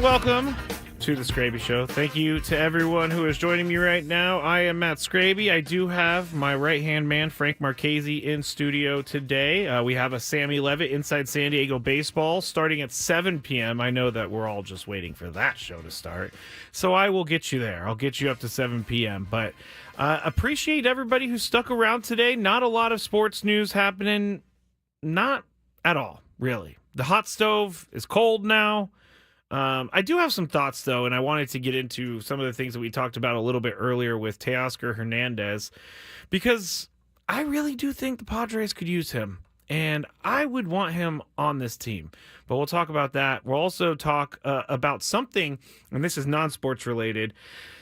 welcome to the Skraby Show. Thank you to everyone who is joining me right now. I am Matt Skraby. I do have my right-hand man, Frank Marchese, in studio today. We have a Sammy Levitt Inside San Diego Baseball starting at 7 p.m. I know that we're all just waiting for that show to start, so I will get you there. I'll get you up to 7 p.m., but appreciate everybody who stuck around today. Not a lot of sports news happening. Not at all, really. The hot stove is cold now. I do have some thoughts, though, and I wanted to get into some of the things that we talked about a little bit earlier with Teoscar Hernandez, because I really do think the Padres could use him, and I would want him on this team. But we'll talk about that. We'll also talk about something, and this is non-sports related,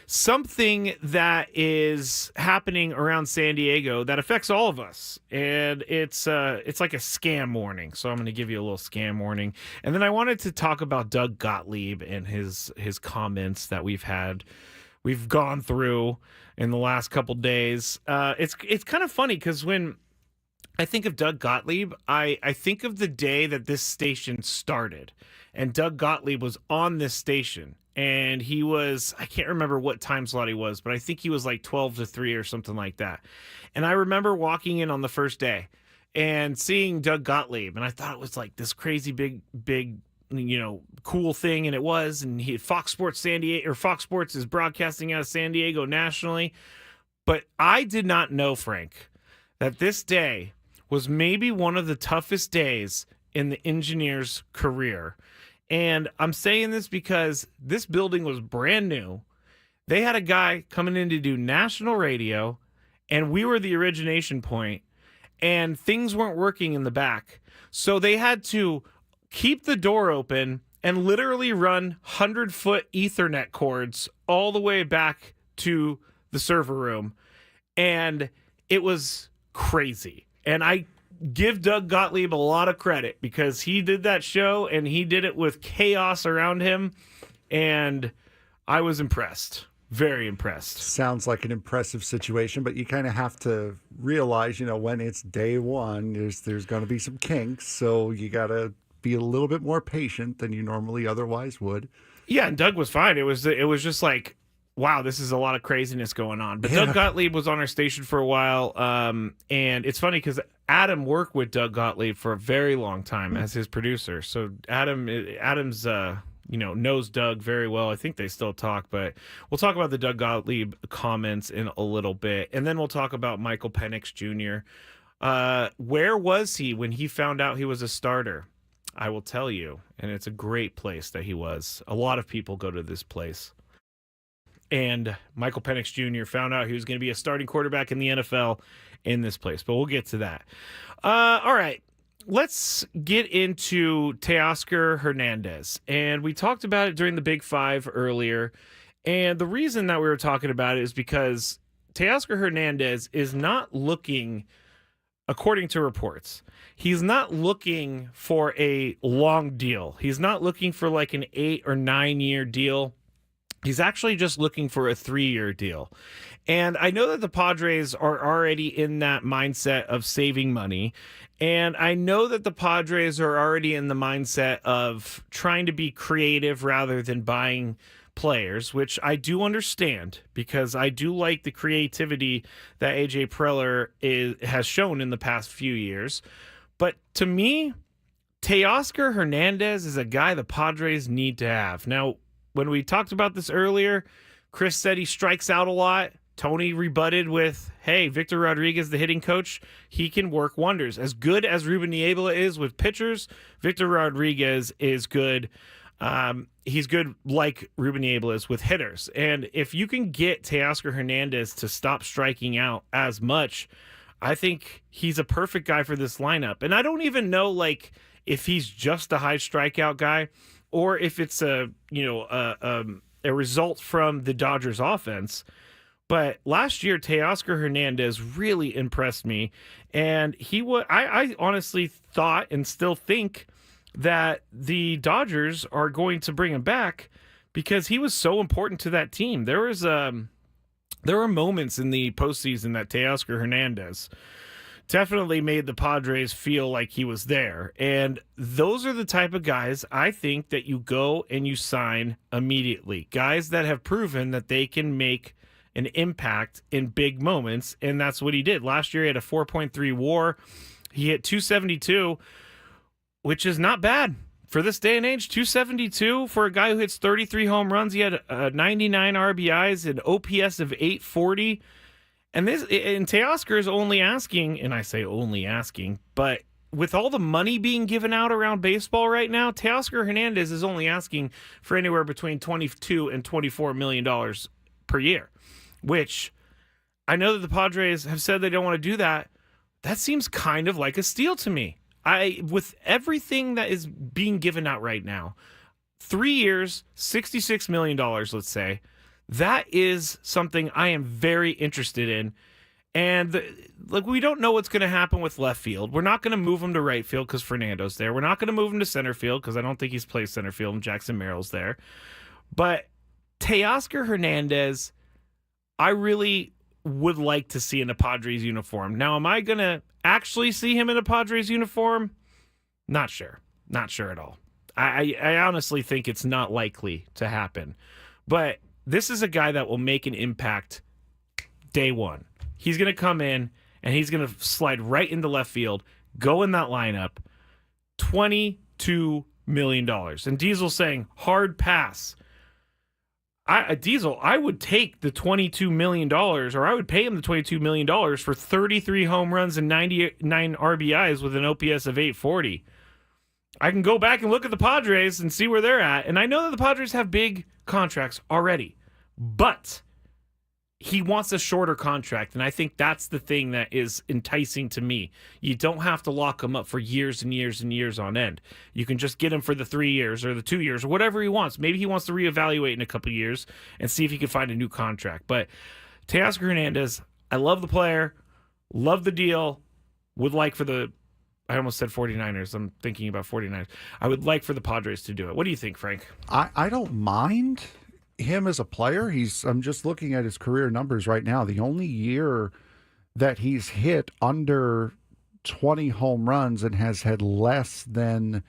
something that is happening around San Diego that affects all of us, and it's like a scam warning. So I'm going to give you a little scam warning, and then I wanted to talk about Doug Gottlieb and his comments that we've gone through in the last couple days. It's kind of funny because when I think of Doug Gottlieb, I think of the day that this station started, and Doug Gottlieb was on this station. And he was, I can't remember what time slot he was, but I think he was like 12 to 3 or something like that. And I remember walking in on the first day and seeing Doug Gottlieb, and I thought it was like this crazy big, cool thing, and it was. And Fox Sports is broadcasting out of San Diego nationally. But I did not know, Frank, that this day was maybe one of the toughest days in the engineer's career. And I'm saying this because this building was brand new. They had a guy coming in to do national radio, and we were the origination point, and things weren't working in the back. So they had to keep the door open and literally run 100-foot Ethernet cords all the way back to the server room. And it was crazy. And I give Doug Gottlieb a lot of credit because he did that show and he did it with chaos around him, and I was impressed. Very impressed. Sounds like an impressive situation, but you kind of have to realize, when it's day one, there's going to be some kinks, so you got to be a little bit more patient than you normally otherwise would. Yeah, and Doug was fine. It was just like, wow, this is a lot of craziness going on. But yeah. Doug Gottlieb was on our station for a while, and it's funny because Adam worked with Doug Gottlieb for a very long time as his producer. So Adam's knows Doug very well. I think they still talk, but we'll talk about the Doug Gottlieb comments in a little bit, and then we'll talk about Michael Penix Jr. Where was he when he found out he was a starter? I will tell you, and it's a great place that he was. A lot of people go to this place. And Michael Penix Jr. found out he was going to be a starting quarterback in the NFL in this place. But we'll get to that. All right. Let's get into Teoscar Hernandez. And we talked about it during the Big Five earlier. And the reason that we were talking about it is because Teoscar Hernandez is not looking, according to reports, he's not looking for a long deal. He's not looking for like an 8 or 9 year deal. He's actually just looking for a 3-year deal. And I know that the Padres are already in that mindset of saving money. And I know that the Padres are already in the mindset of trying to be creative rather than buying players, which I do understand because I do like the creativity that AJ Preller has shown in the past few years. But to me, Teoscar Hernandez is a guy the Padres need to have. Now, when we talked about this earlier, Chris said he strikes out a lot. Tony rebutted with, hey, Victor Rodriguez, the hitting coach, he can work wonders. As good as Ruben Niebla is with pitchers, Victor Rodriguez is good. He's good like Ruben Niebla is with hitters. And if you can get Teoscar Hernandez to stop striking out as much, I think he's a perfect guy for this lineup. And I don't even know if he's just a high strikeout guy, or if it's a result from the Dodgers offense. But last year, Teoscar Hernandez really impressed me. And I honestly thought and still think that the Dodgers are going to bring him back because he was so important to that team. There were moments in the postseason that Teoscar Hernandez definitely made the Padres feel like he was there. And those are the type of guys I think that you go and you sign immediately. Guys that have proven that they can make an impact in big moments. And that's what he did. Last year, he had a 4.3 WAR. He hit 272, which is not bad. For this day and age, 272 for a guy who hits 33 home runs. He had 99 RBIs, an OPS of 840. And Teoscar is only asking, and I say only asking, but with all the money being given out around baseball right now, Teoscar Hernandez is only asking for anywhere between $22 and $24 million per year, which I know that the Padres have said they don't want to do that. That seems kind of like a steal to me. With everything that is being given out right now, 3 years, $66 million, let's say, that is something I am very interested in. And we don't know what's going to happen with left field. We're not going to move him to right field because Fernando's there. We're not going to move him to center field because I don't think he's played center field and Jackson Merrill's there. But Teoscar Hernandez, I really would like to see in a Padres uniform. Now, am I going to actually see him in a Padres uniform? Not sure. Not sure at all. I honestly think it's not likely to happen. But this is a guy that will make an impact day one. He's going to come in and he's going to slide right into left field, go in that lineup, $22 million. And Diesel's saying, hard pass. Diesel, I would take the $22 million, or I would pay him the $22 million for 33 home runs and 99 RBIs with an OPS of 840. I can go back and look at the Padres and see where they're at. And I know that the Padres have big contracts already, but he wants a shorter contract. And I think that's the thing that is enticing to me. You don't have to lock him up for years and years and years on end. You can just get him for the 3 years or the 2 years or whatever he wants. Maybe he wants to reevaluate in a couple of years and see if he can find a new contract. But Teoscar Hernandez, I love the player, love the deal, would like for the, I almost said 49ers. I'm thinking about 49ers. I would like for the Padres to do it. What do you think, Frank? I don't mind him as a player. I'm just looking at his career numbers right now. The only year that he's hit under 20 home runs and has had less than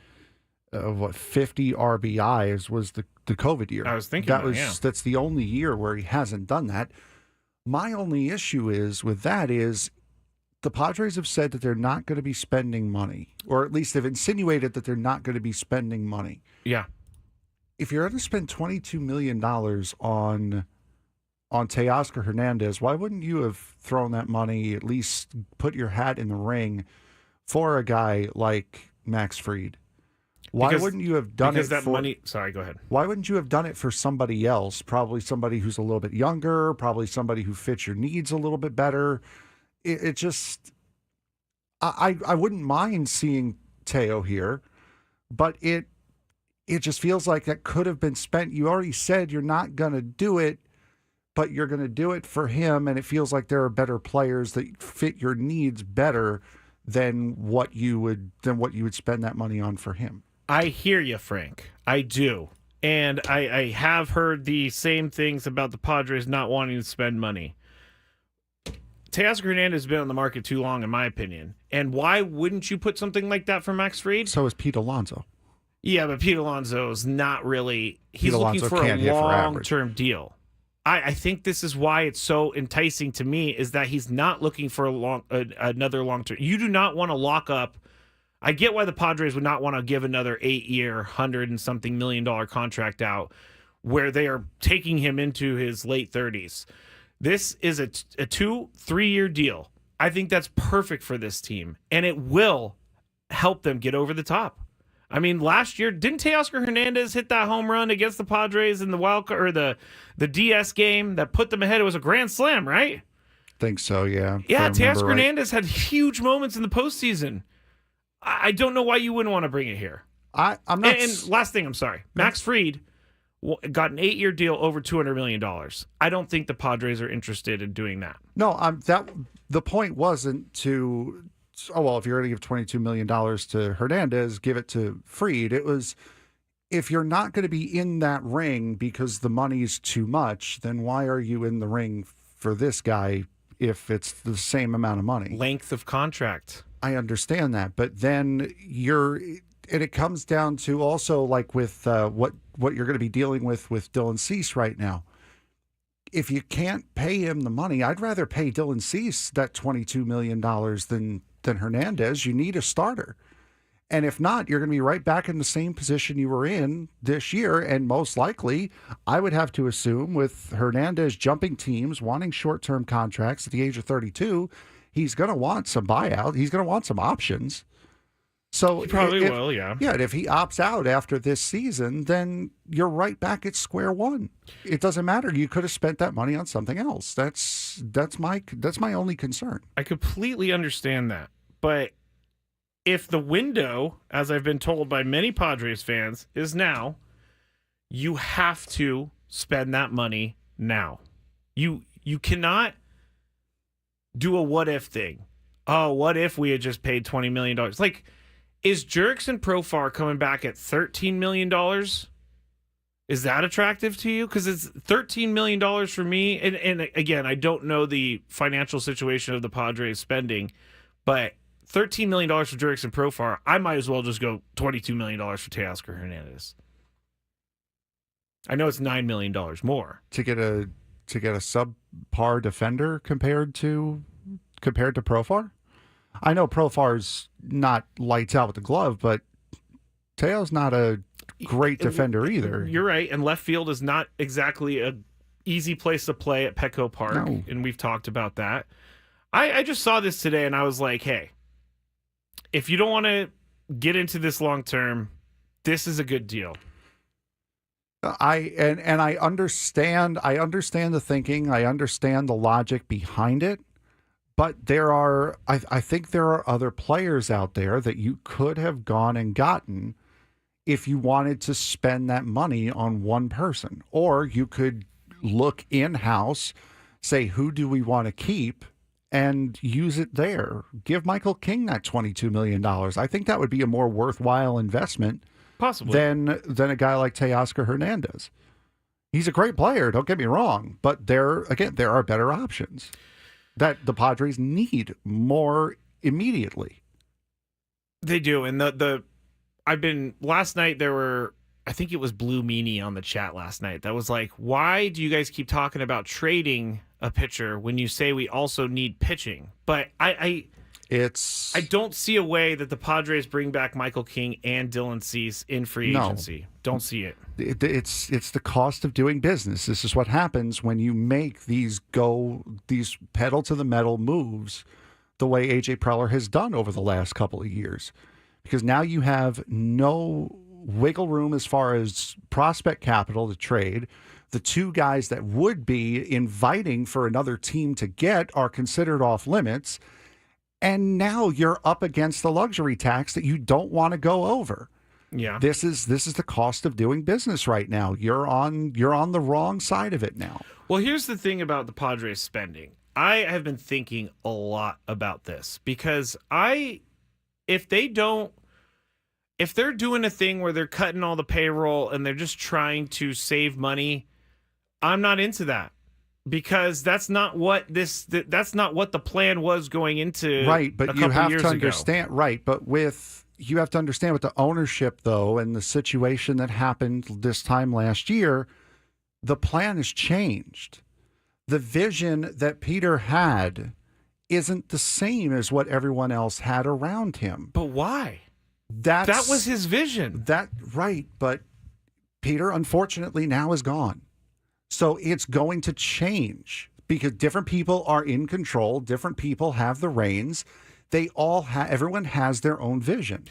50 RBIs was the COVID year. I was thinking that's the only year where he hasn't done that. My only issue is with that is the Padres have said that they're not going to be spending money, or at least they've insinuated that they're not going to be spending money. Yeah. If you're going to spend $22 million on Teoscar Hernandez, why wouldn't you have thrown that money, at least put your hat in the ring for a guy like Max Fried? Why wouldn't you have done it for money? Sorry, go ahead. Why wouldn't you have done it for somebody else? Probably somebody who's a little bit younger, probably somebody who fits your needs a little bit better. It just, I wouldn't mind seeing Teo here, but it just feels like that could have been spent. You already said you're not going to do it, but you're going to do it for him, and it feels like there are better players that fit your needs better than what you would spend that money on for him. I hear you, Frank. I do. And I have heard the same things about the Padres not wanting to spend money. Teoscar Hernandez has been on the market too long, in my opinion. And why wouldn't you put something like that for Max Fried? So is Pete Alonso. Yeah, but Pete Alonso is not really. He's looking Alonso for a long-term deal. I think this is why it's so enticing to me, is that he's not looking for another long-term. You do not want to lock up. I get why the Padres would not want to give another 8-year, $100-and-something million contract out where they are taking him into his late 30s. This is a 2-3-year deal. I think that's perfect for this team, and it will help them get over the top. I mean, last year, didn't Teoscar Hernandez hit that home run against the Padres in the wild card, or the DS game that put them ahead? It was a grand slam, right? Think so, yeah. Yeah, Teoscar Hernandez had huge moments in the postseason. I don't know why you wouldn't want to bring it here. I'm not. And last thing, I'm sorry. Max Fried got an 8-year deal over $200 million. I don't think the Padres are interested in doing that. No, the point wasn't to, oh, well, if you're going to give $22 million to Hernandez, give it to Fried. It was, if you're not going to be in that ring because the money's too much, then why are you in the ring for this guy if it's the same amount of money. Length of contract. I understand that, but then and it comes down to also like with what you're going to be dealing with Dylan Cease right now. If you can't pay him the money, I'd rather pay Dylan Cease that $22 million than Hernandez. You need a starter. And if not, you're going to be right back in the same position you were in this year. And most likely, I would have to assume with Hernandez jumping teams, wanting short-term contracts at the age of 32, he's going to want some buyout. He's going to want some options. So He probably will, yeah. Yeah, and if he opts out after this season, then you're right back at square one. It doesn't matter. You could have spent that money on something else. That's my only concern. I completely understand that. But if the window, as I've been told by many Padres fans, is now, you have to spend that money now. You cannot do a what if thing. Oh, what if we had just paid $20 million? Like, is Jurickson Profar coming back at $13 million? Is that attractive to you? Because it's $13 million for me. And again, I don't know the financial situation of the Padres spending, but $13 million for Jurickson Profar, I might as well just go $22 million for Teoscar Hernandez. I know it's $9 million more. To get a subpar defender compared to Profar? I know Profar's not lights out with the glove, but Teo's not a great defender either. You're right, and left field is not exactly a easy place to play at Petco Park, No. And we've talked about that. I just saw this today, and I was like, hey, if you don't want to get into this long term, this is a good deal. I understand the thinking. I understand the logic behind it. But I think there are other players out there that you could have gone and gotten if you wanted to spend that money on one person. Or you could look in-house, say, who do we want to keep, and use it there. Give Michael King that $22 million. I think that would be a more worthwhile investment Possibly. than a guy like Teoscar Hernandez. He's a great player, don't get me wrong, but there are better options that the Padres need more immediately. They do. And last night there were, I think it was Blue Meanie on the chat last night that was like, why do you guys keep talking about trading a pitcher when you say we also need pitching? But I don't see a way that the Padres bring back Michael King and Dylan Cease in free agency. Don't see it. It's the cost of doing business. This is what happens when you make these pedal to the metal moves the way AJ Preller has done over the last couple of years. Because now you have no wiggle room as far as prospect capital to trade. The two guys that would be inviting for another team to get are considered off limits. And now you're up against the luxury tax that you don't want to go over. Yeah. This is the cost of doing business right now. You're on the wrong side of it now. Well, here's the thing about the Padres spending. I have been thinking a lot about this because if they're doing a thing where they're cutting all the payroll and they're just trying to save money, I'm not into that. Because that's not what the plan was going into right, but a you couple have years to ago. understand right, but you have to understand with the ownership though and the situation that happened this time last year, the plan has changed. The vision that Peter had isn't the same as what everyone else had around him. But why? That was his vision. Right, but Peter unfortunately now is gone. So it's going to change because different people are in control. Different people have the reins. Everyone has their own vision.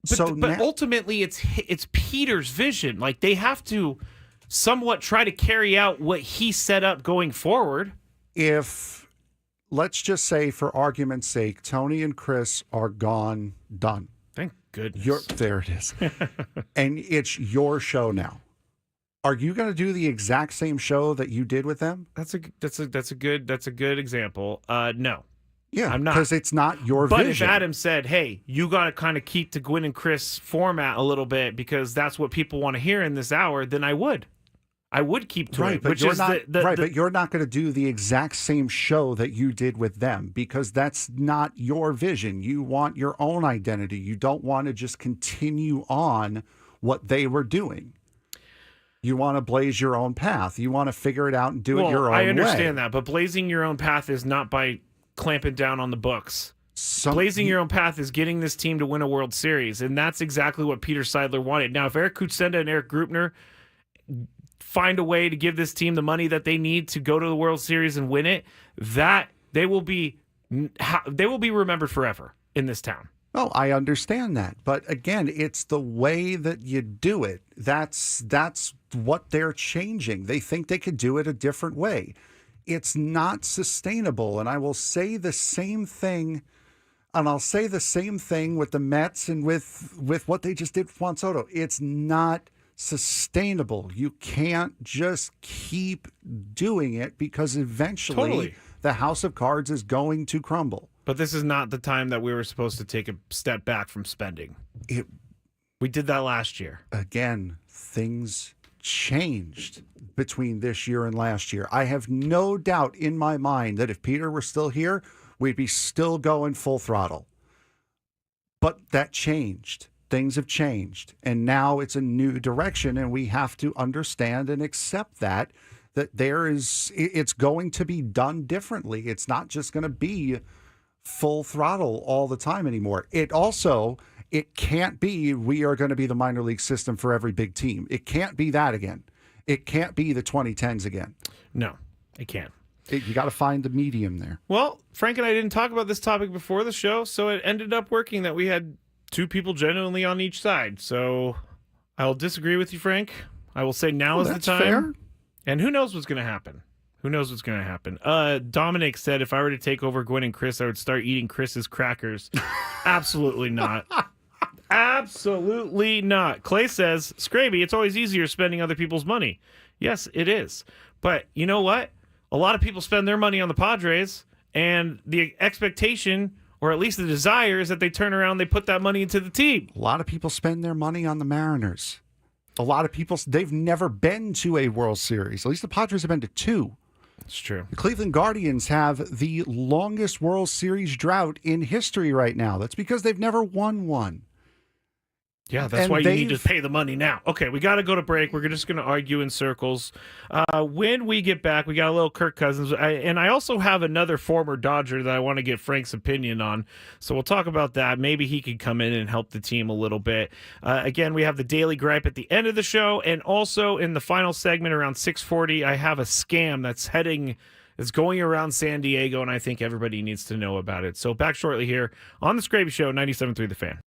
But ultimately, it's Peter's vision. Like they have to somewhat try to carry out what he set up going forward. If let's just say, for argument's sake, Tony and Chris are gone, done. Thank goodness. There it is, and it's your show now. Are you going to do the exact same show that you did with them? That's a good example. No. Yeah, I'm not, because it's not your but vision. But if Adam said, "Hey, you got to kind of keep the Gwynn and Chris format a little bit because that's what people want to hear in this hour," then I would. I would keep to Right, it, but which you're is not the but you're not going to do the exact same show that you did with them because that's not your vision. You want your own identity. You don't want to just continue on what they were doing. You want to blaze your own path. You want to figure it out and do it your own way. I understand that, but blazing your own path is not by clamping down on the books. Blazing your own path is getting this team to win a World Series, and that's exactly what Peter Seidler wanted. Now, if Eric Kutsenda and Eric Grupner find a way to give this team the money that they need to go to the World Series and win it, that they will be remembered forever in this town. Oh, I understand that. But again, it's the way that you do it. That's what they're changing. They think they could do it a different way. It's not sustainable. And I will say the same thing. And I'll say the same thing with the Mets and with what they just did with Juan Soto. It's not sustainable. You can't just keep doing it because eventually the house of cards is going to crumble. But this is not the time that we were supposed to take a step back from spending. We did that last year. Again, things changed between this year and last year. I have no doubt in my mind that if Peter were still here, we'd be still going full throttle. But that changed. Things have changed. And now it's a new direction, and we have to understand and accept that it's going to be done differently. It's not just going to be full throttle all the time anymore. It can't be we are going to be the minor league system for every big team. It can't be that again. It can't be the 2010s again. No, it can't. You got to find the medium there. Well, Frank and I didn't talk about this topic before the show, so it ended up working that we had two people genuinely on each side. So I'll disagree with you, Frank. I will say now is the time. Fair. And who knows what's going to happen? Who knows what's going to happen? Dominic said if I were to take over Gwen and Chris, I would start eating Chris's crackers. Absolutely not. Absolutely not. Clay says, Skraby, it's always easier spending other people's money. Yes, it is. But you know what? A lot of people spend their money on the Padres, and the expectation, or at least the desire, is that they turn around, they put that money into the team. A lot of people spend their money on the Mariners. A lot of people, they've never been to a World Series. At least the Padres have been to two. It's true. The Cleveland Guardians have the longest World Series drought in history right now. That's because they've never won one. Yeah, that's why you need to pay the money now. Okay, we got to go to break. We're just going to argue in circles. When we get back, we got a little Kirk Cousins. And I also have another former Dodger that I want to get Frank's opinion on. So we'll talk about that. Maybe he could come in and help the team a little bit. Again, we have the Daily Gripe at the end of the show. And also in the final segment around 6:40, I have a scam that's going around San Diego, and I think everybody needs to know about it. So back shortly here on the Skraby Show, 97.3 The Fan.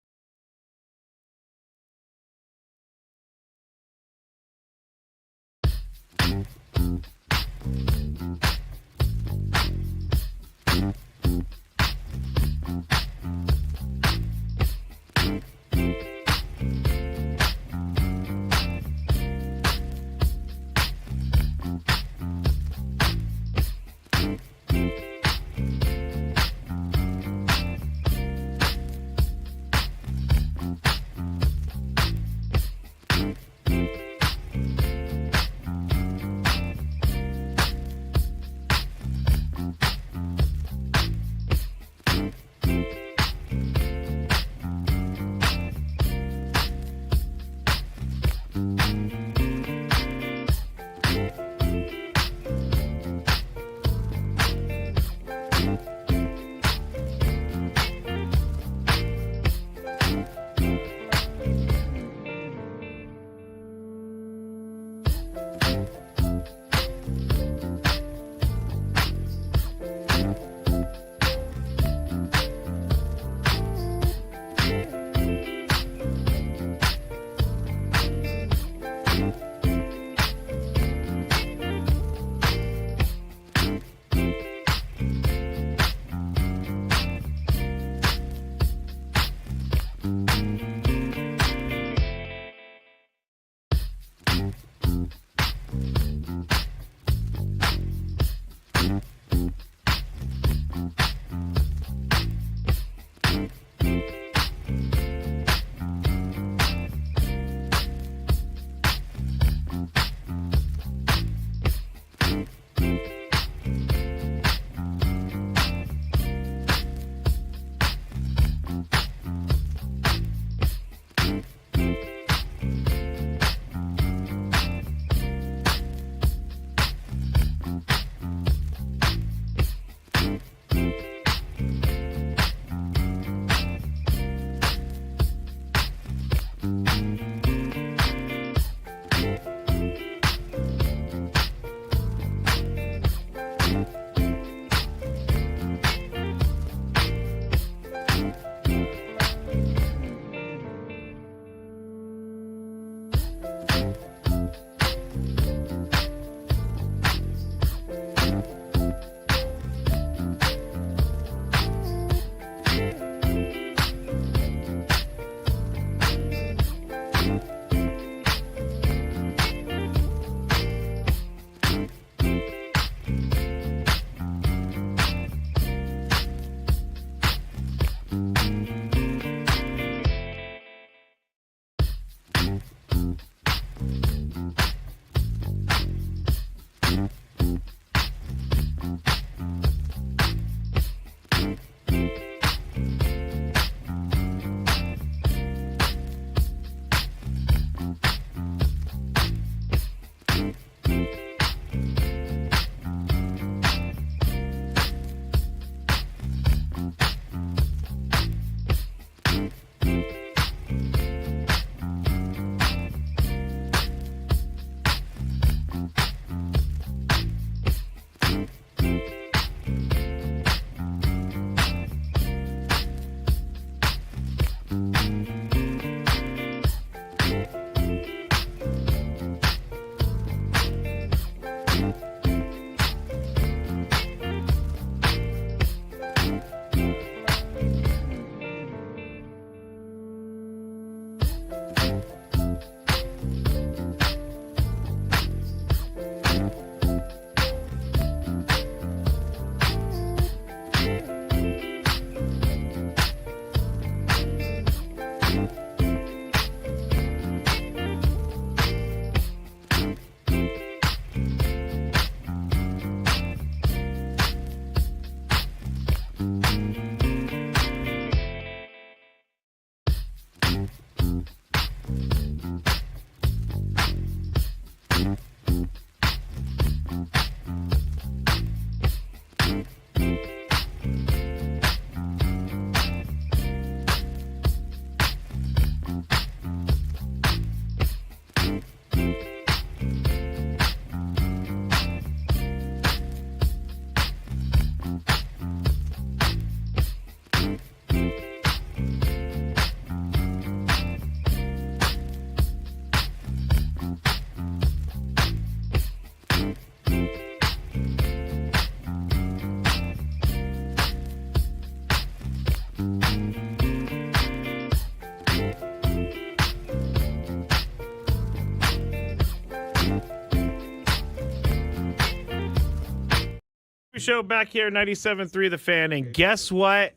Show back here, 97.3 The Fan, and guess what?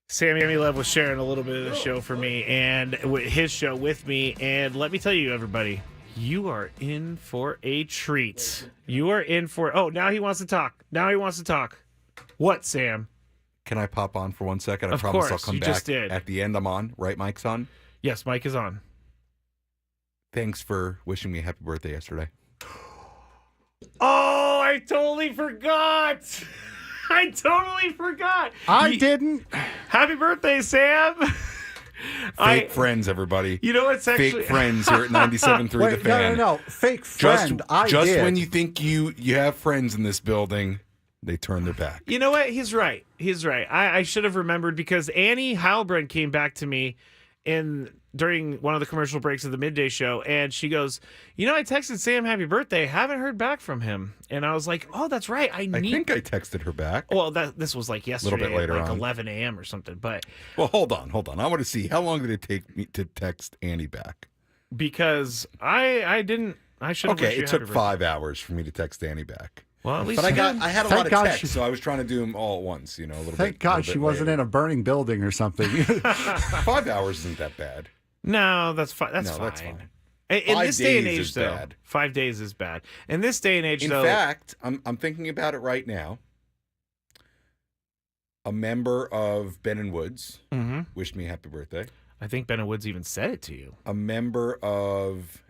Sammy Love was sharing a little bit of the show for me and his show with me, and let me tell you, everybody, you are in for a treat. You are in for... Oh, now he wants to talk. What, Sam? Can I pop on for 1 second? I Of promise course, I'll come you back just did. at the end. I'm on, right? Mike's on. Yes, Mike is on. Thanks for wishing me a happy birthday yesterday. Oh, I totally forgot. I didn't. Happy birthday, Sam. Fake friends, everybody. You know what's actually... Fake friends here at 97.3 The Wait, Fan. no. Fake friend. Just when you think you have friends in this building, they turn their back. You know what? He's right. I should have remembered because Annie Heilbrunn came back to me during one of the commercial breaks of the midday show, and she goes, I texted Sam happy birthday. Haven't heard back from him. And I was like, oh, that's right. I think I texted her back. Well, this was like yesterday, bit later at like on. 11 a.m. or something. But Well, hold on. I want to see, how long did it take me to text Annie back? because I didn't. I should have. Okay, it took 5 hours for me to text Annie back. Well, at least. But I had a Thank lot of God texts, so I was trying to do them all at once, a little bit. Thank God she wasn't in a burning building or something. 5 hours isn't that bad. No, that's fine. That's fine. In this day and age, though, bad. 5 days is bad. In this day and age, In though, fact, I'm thinking about it right now. A member of Ben and Woods wished me happy birthday. I think Ben and Woods even said it to you. A member of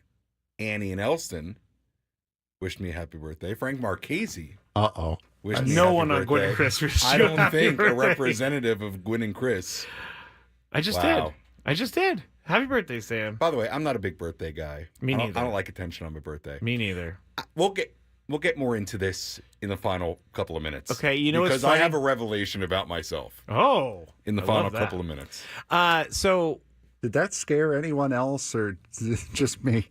Annie and Elston wished me a happy birthday. Frank Marchese Uh-oh. wished me a No happy one on birthday. Gwen and Chris wished I you a don't happy think a birthday. representative of Gwen and Chris. I just Wow. did. Happy birthday, Sam. By the way, I'm not a big birthday guy. Me neither. I don't like attention on my birthday. Me neither. We'll get more into this in the final couple of minutes. Okay, you know what's because funny? I have a revelation about myself Oh. in the I final love that. couple of minutes. So Did that scare anyone else or just me?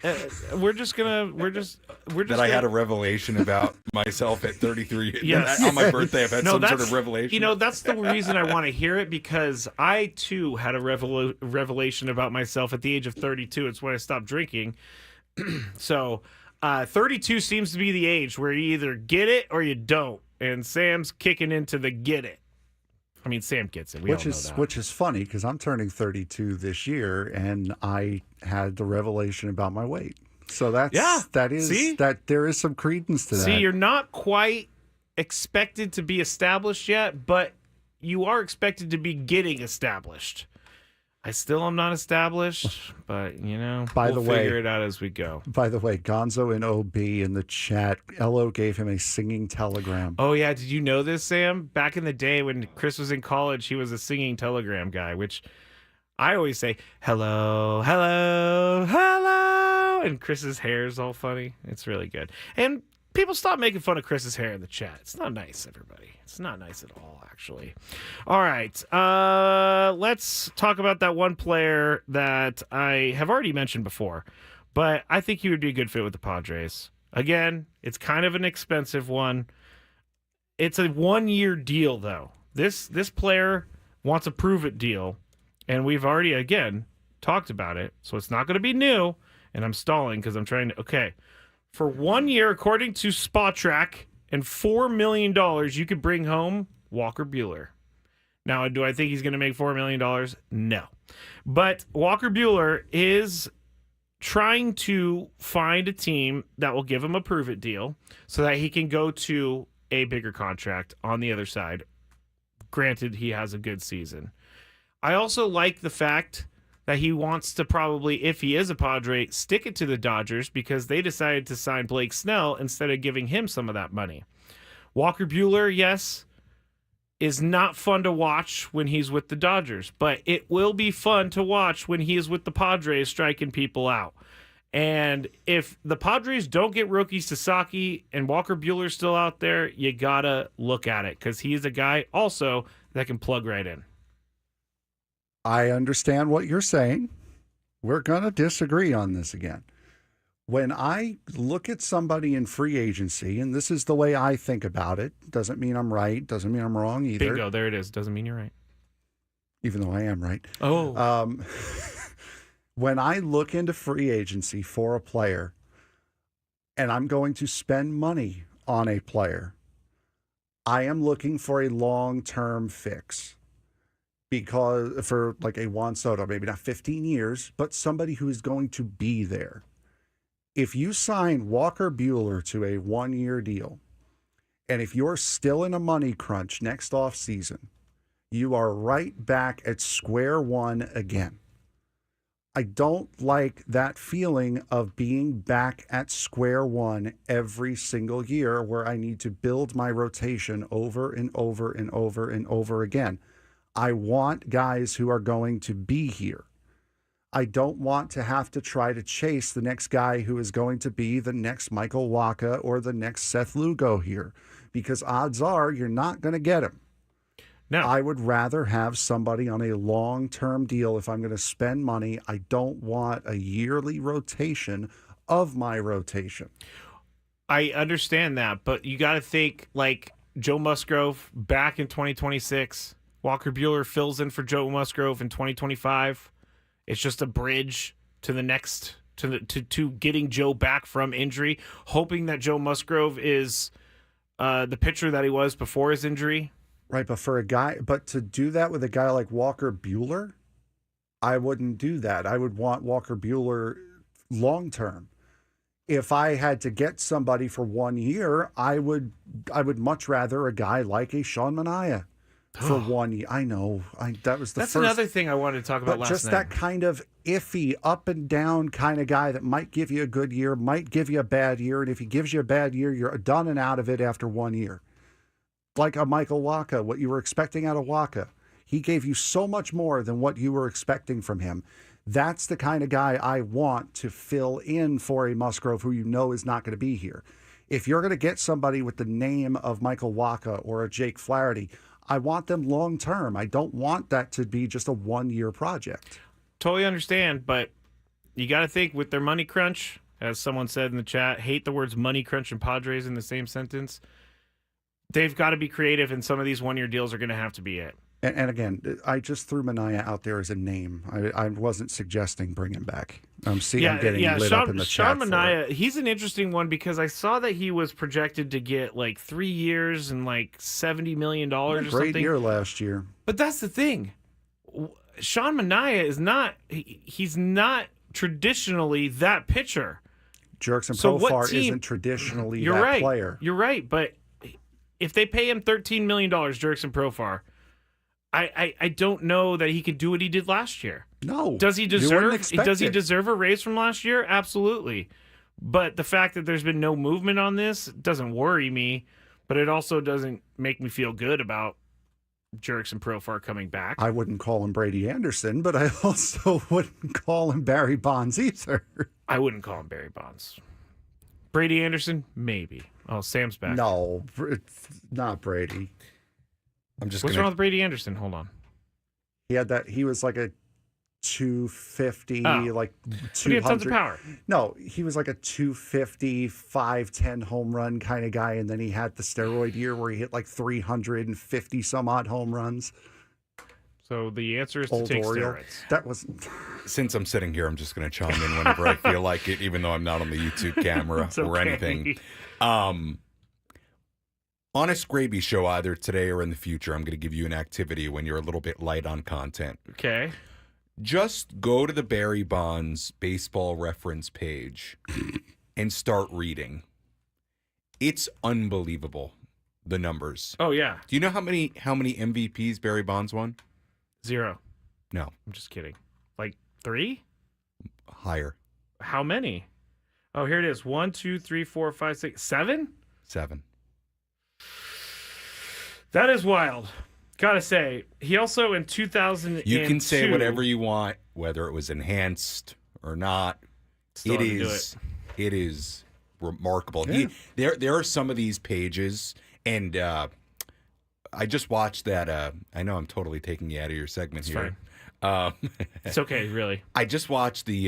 we're just That I had a revelation about myself at 33. Yes. On my birthday, I've had some sort of revelation. That's the reason I want to hear it, because I too had a revelation about myself at the age of 32. It's when I stopped drinking. So 32 seems to be the age where you either get it or you don't. And Sam's kicking into the get it. I mean, Sam gets it. We all know that. Which is funny because I'm turning 32 this year, and I had the revelation about my weight. So there is some credence to that. See, you're not quite expected to be established yet, but you are expected to be getting established. I still am not established, but we'll figure it out as we go. By the way, Gonzo and OB in the chat, Ello gave him a singing telegram. Oh, yeah. Did you know this, Sam? Back in the day when Chris was in college, he was a singing telegram guy, which I always say, hello, hello, hello. And Chris's hair is all funny. It's really good. And people stop making fun of Chris's hair in the chat. It's not nice, everybody. It's not nice at all, actually. All right. Let's talk about that one player that I have already mentioned before, but I think he would be a good fit with the Padres. Again, it's kind of an expensive one. It's a 1-year deal, though. This player wants a prove-it deal, and we've already, again, talked about it, so it's not going to be new, and I'm stalling because I'm trying to... Okay, For 1 year, according to Spotrac, and $4 million, you could bring home Walker Buehler. Now, do I think he's going to make $4 million? No. But Walker Buehler is trying to find a team that will give him a prove-it deal so that he can go to a bigger contract on the other side. Granted, he has a good season. I also like the fact that he wants to probably, if he is a Padre, stick it to the Dodgers because they decided to sign Blake Snell instead of giving him some of that money. Walker Buehler, yes, is not fun to watch when he's with the Dodgers, but it will be fun to watch when he is with the Padres striking people out. And if the Padres don't get Roki Sasaki and Walker Buehler's still out there, you gotta look at it because he's a guy also that can plug right in. I understand what you're saying. We're going to disagree on this again. When I look at somebody in free agency, and this is the way I think about it, doesn't mean I'm right, doesn't mean I'm wrong either. Bingo, there it is. Doesn't mean you're right. Even though I am right. Oh. When I look into free agency for a player, and I'm going to spend money on a player, I am looking for a long-term fix. Because for like a Juan Soto, maybe not 15 years, but somebody who is going to be there. If you sign Walker Buehler to a 1-year deal, and if you're still in a money crunch next offseason, you are right back at square one again. I don't like that feeling of being back at square one every single year where I need to build my rotation over and over and over and over again. I want guys who are going to be here. I don't want to have to try to chase the next guy who is going to be the next Michael Wacha or the next Seth Lugo here, because odds are you're not going to get him. No. I would rather have somebody on a long-term deal if I'm going to spend money. I don't want a yearly rotation of my rotation. I understand that, but you got to think like Joe Musgrove back in 2026. Walker Buehler fills in for Joe Musgrove in 2025. It's just a bridge to the next to getting Joe back from injury, hoping that Joe Musgrove is the pitcher that he was before his injury. Right, but to do that with a guy like Walker Buehler, I wouldn't do that. I would want Walker Buehler long term. If I had to get somebody for 1 year, I would much rather a guy like a Sean Manaea for 1 year. I know. That's another thing I wanted to talk about but last just night. that kind of iffy, up and down kind of guy that might give you a good year, might give you a bad year, and if he gives you a bad year, you're done and out of it after 1 year. Like a Michael Wacha, what you were expecting out of Wacha. He gave you so much more than what you were expecting from him. That's the kind of guy I want to fill in for a Musgrove who you know is not going to be here. If you're going to get somebody with the name of Michael Wacha or a Jake Flaherty, I want them long term. I don't want that to be just a 1 year project. Totally understand, but you got to think with their money crunch, as someone said in the chat, hate the words money crunch and Padres in the same sentence. They've got to be creative, and some of these 1 year deals are going to have to be it. And again, I just threw Manaea out there as a name. I wasn't suggesting bring him back. I'm getting lit up in the chat. Sean Manaea, he's an interesting one because I saw that he was projected to get like 3 years and like $70 million or something. Great year last year. But that's the thing. Sean Manaea is not, he's not traditionally that pitcher. Jurickson So what Profar team- isn't traditionally You're that right. player. You're right, but if they pay him $13 million, Jurickson Profar, I don't know that he could do what he did last year. No. Does he you wouldn't deserve expect does he it. deserve a raise from last year? Absolutely. But the fact that there's been no movement on this doesn't worry me, but it also doesn't make me feel good about Jurickson Profar coming back. I wouldn't call him Brady Anderson, but I also wouldn't call him Barry Bonds either. I wouldn't call him Barry Bonds. Brady Anderson, maybe. Oh, Sam's back. No, it's not Brady. What's wrong with Brady Anderson? Hold on. He was like a 250, like 200. But he had tons of power. No, he was like a 250, 510 home run kind of guy, and then he had the steroid year where he hit like 350 some odd home runs. So the answer is to Old take Oriole. steroids. That was Since I'm sitting here, I'm just going to chime in whenever I feel like it, even though I'm not on the YouTube camera It's or okay. anything. On a Skraby show, either today or in the future, I'm going to give you an activity when you're a little bit light on content. Okay. Just go to the Barry Bonds baseball reference page and start reading. It's unbelievable, the numbers. Oh yeah. Do you know how many MVPs Barry Bonds won? 0. No, I'm just kidding. Like 3? higher. How many? Oh, here it is. 1, 2, 3, 4, 5, 6, 7? 7. That is wild. Gotta say, he also in 2002. You can say whatever you want, whether it was enhanced or not. Still It had to do is. It is remarkable. Yeah. There are some of these pages, and I just watched that. I know I'm totally taking you out of your segment It's here. It's okay, really. I just watched the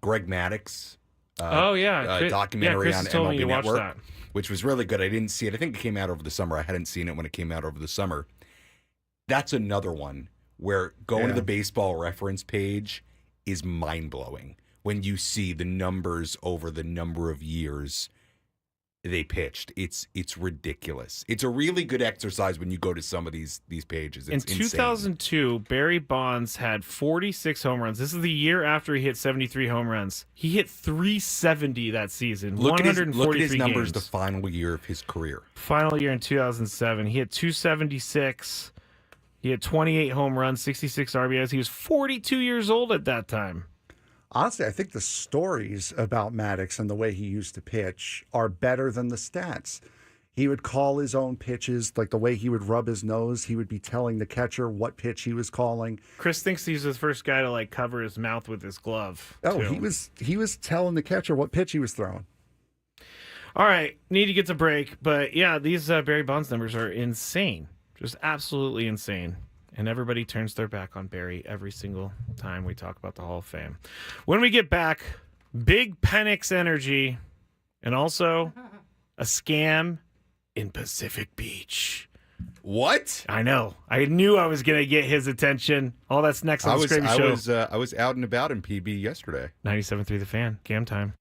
Greg Maddux Oh yeah, documentary Chris on has told me MLB to watch Network, that. which was really good. I didn't see it. I think it came out over the summer. I hadn't seen it when it came out over the summer. That's another one where going to Yeah. the baseball reference page is mind-blowing when you see the numbers over the number of years they pitched. It's ridiculous. It's a really good exercise when you go to some of these pages. In It's insane. 2002, Barry Bonds had 46 home runs. This is the year after he hit 73 home runs. He hit 370 that season. Look at his 143 numbers games. the final year of his career. Final year in 2007, he hit 276. He had 28 home runs, 66 RBIs. He was 42 years old at that time. honestly, I think the stories about Maddox and the way he used to pitch are better than the stats. He would call his own pitches, like the way he would rub his nose. He would be telling the catcher what pitch he was calling. Chris thinks he's the first guy to like cover his mouth with his glove. Oh, too. he was telling the catcher what pitch he was throwing. All right, need to get to break, but yeah, these Barry Bonds numbers are insane, just absolutely insane. And everybody turns their back on Barry every single time we talk about the Hall of Fame. When we get back, big Penix energy, and also a scam in Pacific Beach. What? I know. I knew I was gonna get his attention. All that's next on the Skraby Show. I was out and about in PB yesterday. 97.3 The Fan. Cam time.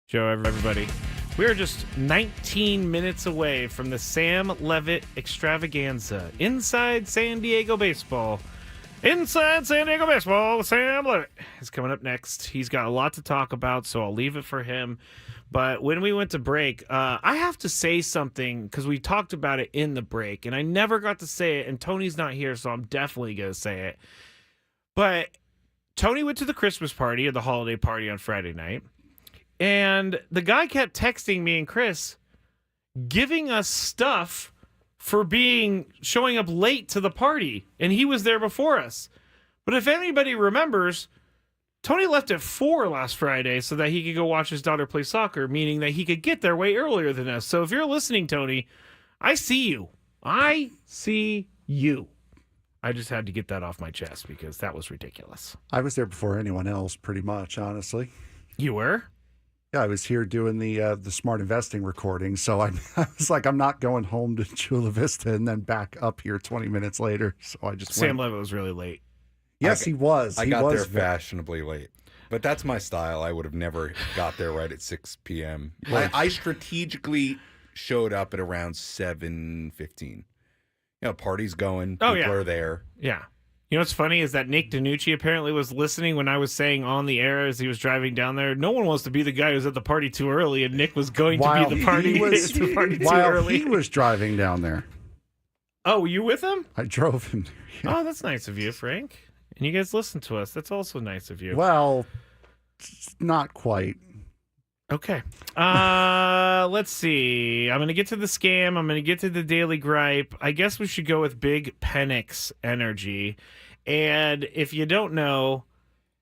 Joe, everybody. We are just 19 minutes away from the Sam Levitt extravaganza inside San Diego baseball. Inside San Diego baseball, Sam Levitt is coming up next. He's got a lot to talk about, so I'll leave it for him. But when we went to break, I have to say something because we talked about it in the break, and I never got to say it, and Tony's not here, so I'm definitely going to say it. But Tony went to the Christmas party or the holiday party on Friday night. And the guy kept texting me and Chris, giving us stuff for showing up late to the party. And he was there before us. But if anybody remembers, Tony left at 4 last Friday so that he could go watch his daughter play soccer, meaning that he could get there way earlier than us. So if you're listening, Tony, I see you. I see you. I just had to get that off my chest because that was ridiculous. I was there before anyone else, pretty much, honestly. You were? Yeah, I was here doing the smart investing recording, so I was like, I'm not going home to Chula Vista and then back up here 20 minutes later. So I just Sam went. Levitt was really late. Yes, he was. I He got was there very- fashionably late. But that's my style. I would have never got there right at 6 p.m. I strategically showed up at around 7:15. You know, party's going. People are there. Yeah. You know what's funny is that Nick DiNucci apparently was listening when I was saying on the air as he was driving down there, no one wants to be the guy who's at the party too early, and Nick was going to be the party, the party too while early. he was driving down there. Oh, you with him? I drove him there. Yeah. Oh, that's nice of you, Frank. And you guys listen to us. That's also nice of you. Well, not quite. Okay. Let's see. I'm going to get to the scam. I'm going to get to the daily gripe. I guess we should go with Big Penix energy. And if you don't know,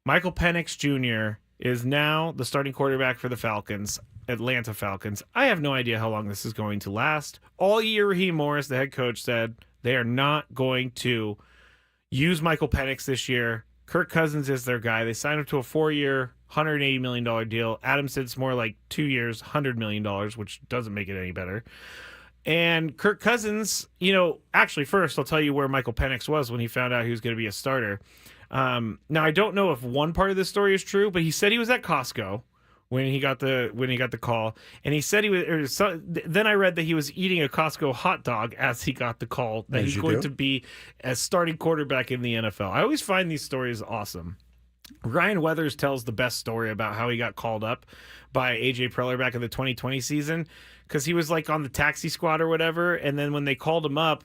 Michael Penix Jr. is now the starting quarterback for the Falcons, Atlanta Falcons. I have no idea how long this is going to last. All year, Raheem Morris, the head coach, said they are not going to use Michael Penix this year. Kirk Cousins is their guy. They signed him to a 4-year, $180 million deal. Adam said it's more like 2 years, $100 million, which doesn't make it any better. And Kirk Cousins, actually, first, I'll tell you where Michael Penix was when he found out he was going to be a starter. Now, I don't know if one part of this story is true, but he said he was at Costco when he got the call, and he said then I read that he was eating a Costco hot dog as he got the call that he's going to be a starting quarterback in the NFL. I always find these stories awesome. Ryan Weathers tells the best story about how he got called up by AJ Preller back in the 2020 season because he was like on the taxi squad or whatever, and then when they called him up,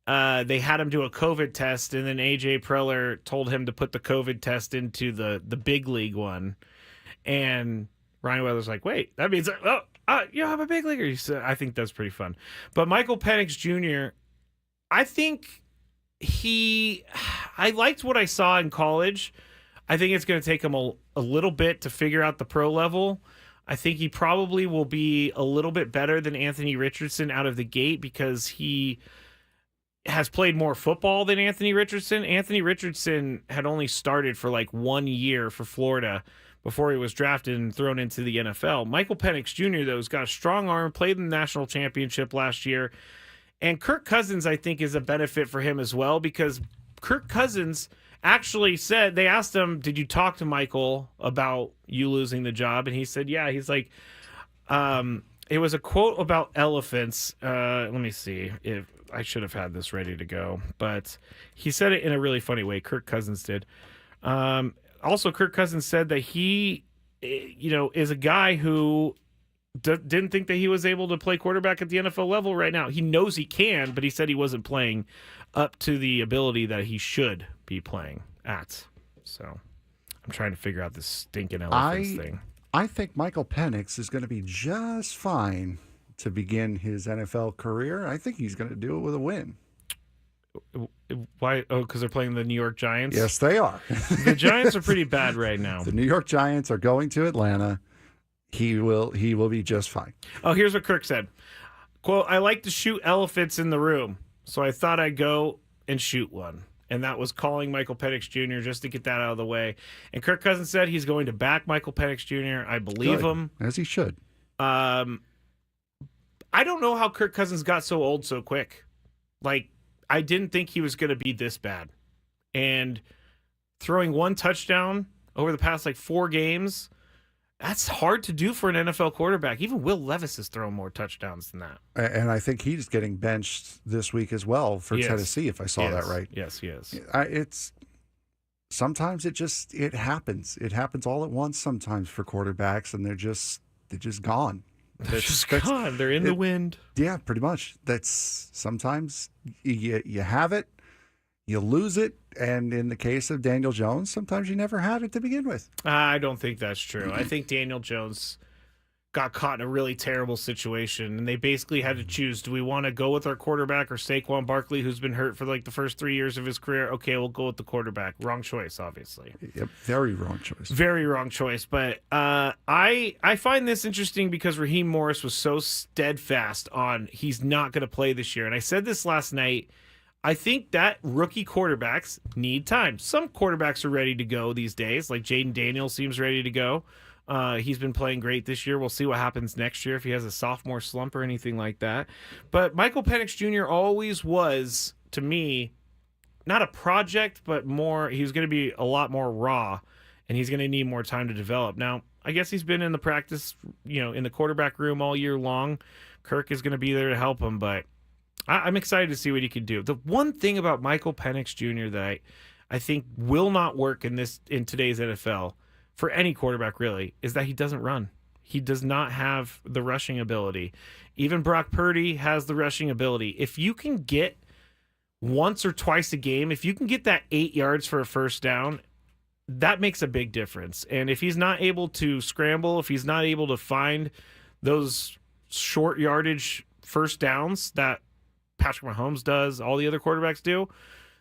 they had him do a COVID test, and then AJ Preller told him to put the COVID test into the big league one, and Ryan Weathers like, wait, that means you have a big leaguer. He said, I think that's pretty fun. But Michael Penix Jr., I think I liked what I saw in college. I think it's going to take him a little bit to figure out the pro level. I think he probably will be a little bit better than Anthony Richardson out of the gate because he has played more football than Anthony Richardson. Anthony Richardson had only started for like 1 year for Florida before he was drafted and thrown into the NFL. Michael Penix Jr., though, has got a strong arm, played in the national championship last year. And Kirk Cousins, I think, is a benefit for him as well because Kirk Cousins actually said, they asked him, did you talk to Michael about you losing the job? And he said, yeah. He's like, it was a quote about elephants. Let me see if I should have had this ready to go, but he said it in a really funny way. Kirk Cousins did. Also, Kirk Cousins said that he, is a guy who didn't think that he was able to play quarterback at the NFL level right now. He knows he can, but he said he wasn't playing up to the ability that he should be playing at. So I'm trying to figure out this stinking elephants thing. I think Michael Penix is going to be just fine to begin his NFL career. I think he's going to do it with a win. Why? Oh, because they're playing the New York Giants? Yes, they are. The Giants are pretty bad right now. The New York Giants are going to Atlanta. He will be just fine. Oh, here's what Kirk said. Quote, I like to shoot elephants in the room, so I thought I'd go and shoot one. And that was calling Michael Penix Jr. just to get that out of the way. And Kirk Cousins said he's going to back Michael Penix Jr. I believe him. As he should. I don't know how Kirk Cousins got so old so quick. Like, I didn't think he was going to be this bad. And throwing one touchdown over the past, 4 games, That's hard to do for an NFL quarterback. Even Will Levis has thrown more touchdowns than that. And I think he's getting benched this week as well for He is. Tennessee, if I saw that right. Yes, he is. It's sometimes it happens. It happens all at once sometimes for quarterbacks, and they're just gone. They're just gone. They're in the wind. Yeah, pretty much. That's sometimes you have it, you lose it, and in the case of Daniel Jones, sometimes you never had it to begin with. I don't think that's true. I think Daniel Jones got caught in a really terrible situation, and they basically had to choose: do we want to go with our quarterback or Saquon Barkley, who's been hurt for like the first 3 years of his career? Okay, we'll go with the quarterback. Wrong choice, obviously. Yep, very wrong choice. Very wrong choice. But I find this interesting because Raheem Morris was so steadfast on he's not going to play this year. And I said this last night. I think that rookie quarterbacks need time. Some quarterbacks are ready to go these days, like Jaden Daniels seems ready to go. He's been playing great this year. We'll see what happens next year if he has a sophomore slump or anything like that. But Michael Penix Jr. always was, to me, not a project, but more, he was going to be a lot more raw, and he's going to need more time to develop. Now, I guess he's been in the practice, in the quarterback room all year long. Kirk is going to be there to help him, but I'm excited to see what he can do. The one thing about Michael Penix Jr. that I think will not work in today's NFL for any quarterback really is that he doesn't run. He does not have the rushing ability. Even Brock Purdy has the rushing ability. If you can get once or twice a game, if you can get that 8 yards for a first down, that makes a big difference. And if he's not able to scramble, if he's not able to find those short yardage first downs that Patrick Mahomes does, all the other quarterbacks do,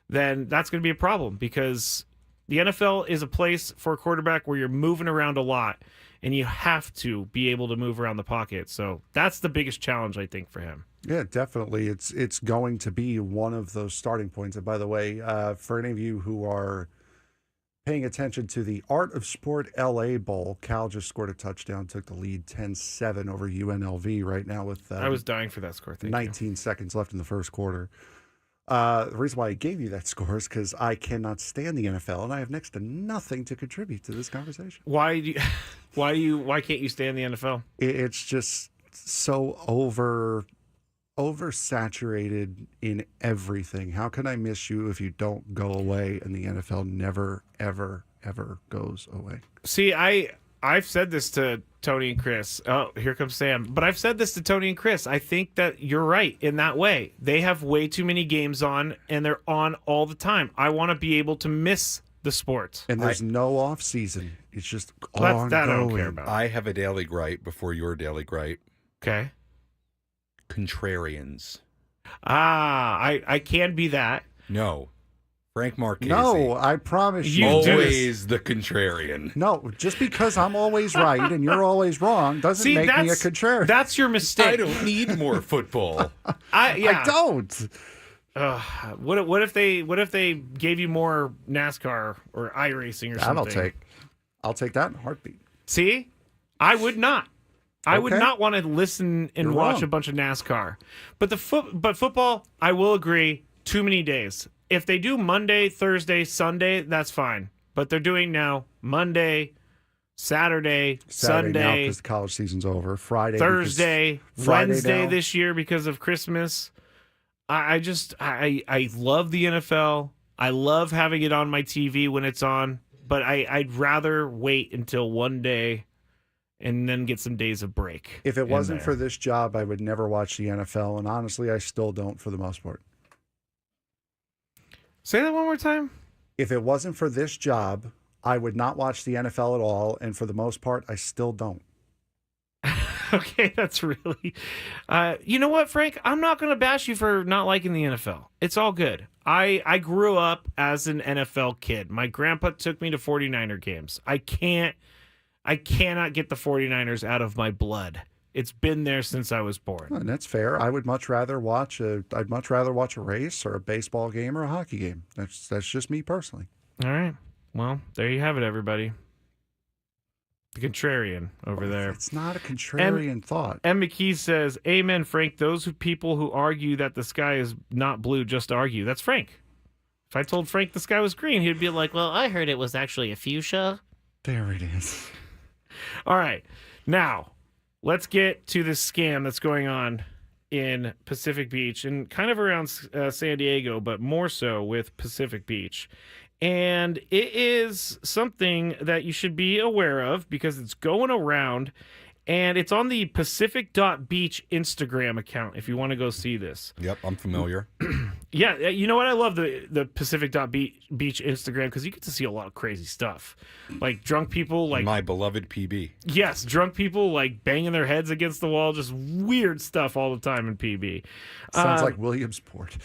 then that's going to be a problem because the NFL is a place for a quarterback where you're moving around a lot and you have to be able to move around the pocket. So that's the biggest challenge, I think, for him. Yeah, definitely. It's going to be one of those starting points. And by the way, for any of you who are paying attention to the Art of Sport LA Bowl, Cal just scored a touchdown, took the lead 10-7 over UNLV right now with I was dying for that score. 19 seconds left in the first quarter. The reason why I gave you that score is because I cannot stand the NFL, and I have next to nothing to contribute to this conversation. Why can't you stand the NFL? It's just so oversaturated in everything. How can I miss you if you don't go away? And the NFL never, ever, ever goes away. See, I've said this to Tony and Chris. Oh, here comes Sam. But I've said this to Tony and Chris. I think that you're right in that way. They have way too many games on, and they're on all the time. I want to be able to miss the sport. And there's no off season. It's just ongoing. That I don't care about. I have a daily gripe before your daily gripe. Okay. Contrarians. I can be that. No. Frank Marchese. No, I promise you. Always the contrarian. No, just because I'm always right and you're always wrong doesn't make me a contrarian. That's your mistake. I don't need more football. I don't. What if they gave you more NASCAR or iRacing or something? I'll take that in a heartbeat. See? I would not. I would Okay. not want to listen and You're watch wrong. a bunch of NASCAR. But but football, I will agree, too many days. If they do Monday, Thursday, Sunday, that's fine. But they're doing now Monday, Saturday now Sunday, because the college season's over. Friday, Thursday, because Friday Wednesday now. this year because of Christmas. I love the NFL. I love having it on my TV when it's on. But I'd rather wait until one day and then get some days of break. If it wasn't there. for this job, I would never watch the NFL, and honestly, I still don't for the most part. Say that one more time. If it wasn't for this job, I would not watch the NFL at all, and for the most part, I still don't. Okay, that's really... you know what, Frank? I'm not going to bash you for not liking the NFL. It's all good. I grew up as an NFL kid. My grandpa took me to 49er games. I cannot get the 49ers out of my blood. It's been there since I was born. And that's fair. I would much rather watch a race or a baseball game or a hockey game. That's just me personally. All right. Well, there you have it, everybody. The contrarian over there. It's not a contrarian thought. M. McKee says, "Amen, Frank. Those people who argue that the sky is not blue just argue." That's Frank. If I told Frank the sky was green, he'd be like, "Well, I heard it was actually a fuchsia." There it is. All right. Now, let's get to this scam that's going on in Pacific Beach and kind of around San Diego, but more so with Pacific Beach. And it is something that you should be aware of because it's going around, and it's on the Pacific.Beach Instagram account if you want to go see this. Yep, I'm familiar. Yeah, you know what? I love the Pacific.Beach Instagram because you get to see a lot of crazy stuff. Like drunk people, like My beloved PB. yes, drunk people like banging their heads against the wall, just weird stuff all the time in PB. Sounds like Williamsport.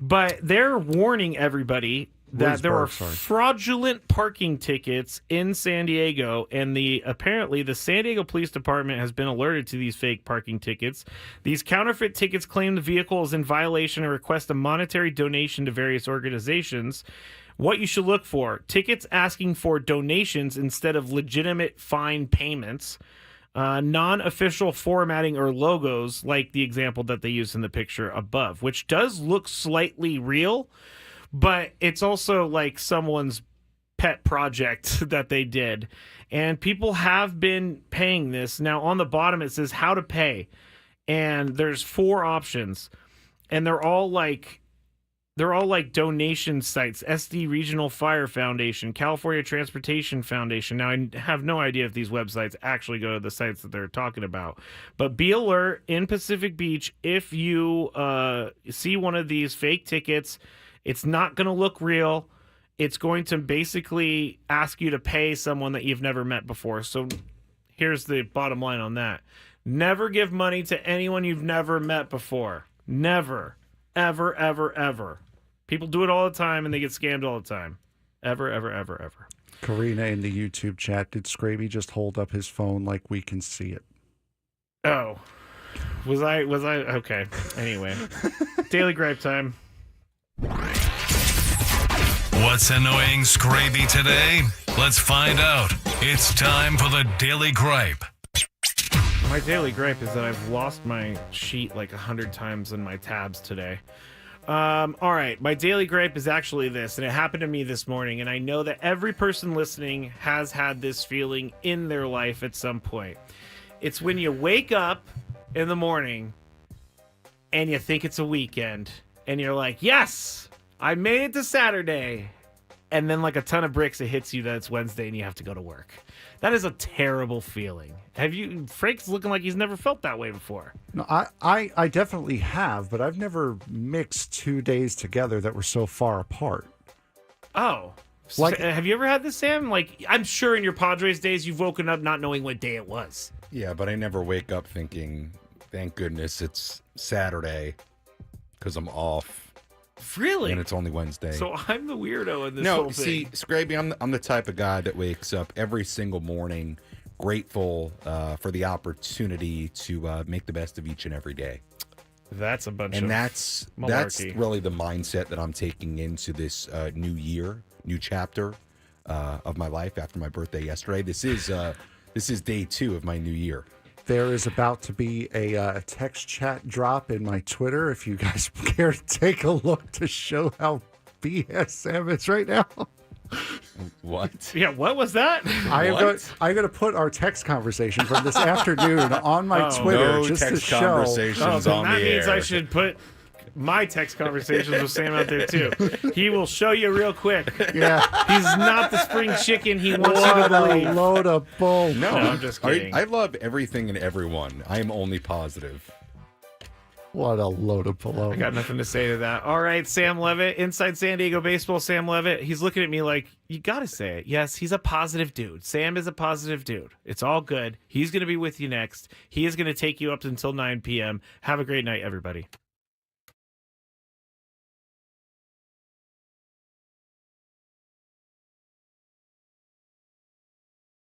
But they're warning everybody that there are Williamsburg, sorry. fraudulent parking tickets in San Diego, and apparently the San Diego Police Department has been alerted to these fake parking tickets. These counterfeit tickets claim the vehicle is in violation and request a monetary donation to various organizations. What you should look for: tickets asking for donations instead of legitimate fine payments. Non-official formatting or logos, like the example that they use in the picture above, which does look slightly real, but it's also like someone's pet project that they did. And people have been paying this. Now, on the bottom, it says how to pay. And there's 4 options. And they're all like donation sites: SD Regional Fire Foundation, California Transportation Foundation. Now, I have no idea if these websites actually go to the sites that they're talking about. But be alert in Pacific Beach if you see one of these fake tickets. It's not going to look real. It's going to basically ask you to pay someone that you've never met before. So here's the bottom line on that. Never give money to anyone you've never met before. Never. Ever, ever, ever. People do it all the time and they get scammed all the time. Ever, ever, ever, ever. Karina in the YouTube chat, did Skraby just hold up his phone like we can see it? Oh. Was I okay. Anyway. Daily gripe time. What's annoying Skraby today? Let's find out. It's time for the Daily Gripe. My daily gripe is that I've lost my sheet like 100 times in my tabs today. All right, my daily gripe is actually this, and it happened to me this morning, and I know that every person listening has had this feeling in their life at some point. It's when you wake up in the morning and you think it's a weekend, and you're like, yes, I made it to Saturday. And then like a ton of bricks, it hits you that it's Wednesday and you have to go to work. That is a terrible feeling. Frank's looking like he's never felt that way before. No, I definitely have, but I've never mixed 2 days together that were so far apart. Oh. Like- Have you ever had this, Sam? Like, I'm sure in your Padres days, you've woken up not knowing what day it was. Yeah, but I never wake up thinking, thank goodness it's Saturday because I'm off. Really? And it's only Wednesday. So I'm the weirdo in this whole No, thing. see, Skraby, I'm the type of guy that wakes up every single morning grateful for the opportunity to make the best of each and every day. That's a bunch And of that's malarkey. really the mindset that I'm taking into this new year, new chapter of my life after my birthday yesterday. This is day 2 of my new year. There is about to be a text chat drop in my Twitter if you guys care to take a look to show how BS Sam is right now. What? Yeah, what was that? I'm going to put our text conversation from this afternoon on my Twitter No just to text show. conversations then on that the means air. I should put my text conversations with Sam out there too. He will show you real quick. Yeah. He's not the spring chicken he wants you What to a believe. load of bull. No, I'm just kidding. I love everything and everyone. I am only positive. What a load of I baloney. got nothing to say to that. All right, Sam Levitt, Inside San Diego Baseball. Sam Levitt, he's looking at me like, you got to say it. Yes, he's a positive dude. Sam is a positive dude. It's all good. He's going to be with you next. He is going to take you up until 9 p.m. Have a great night, everybody.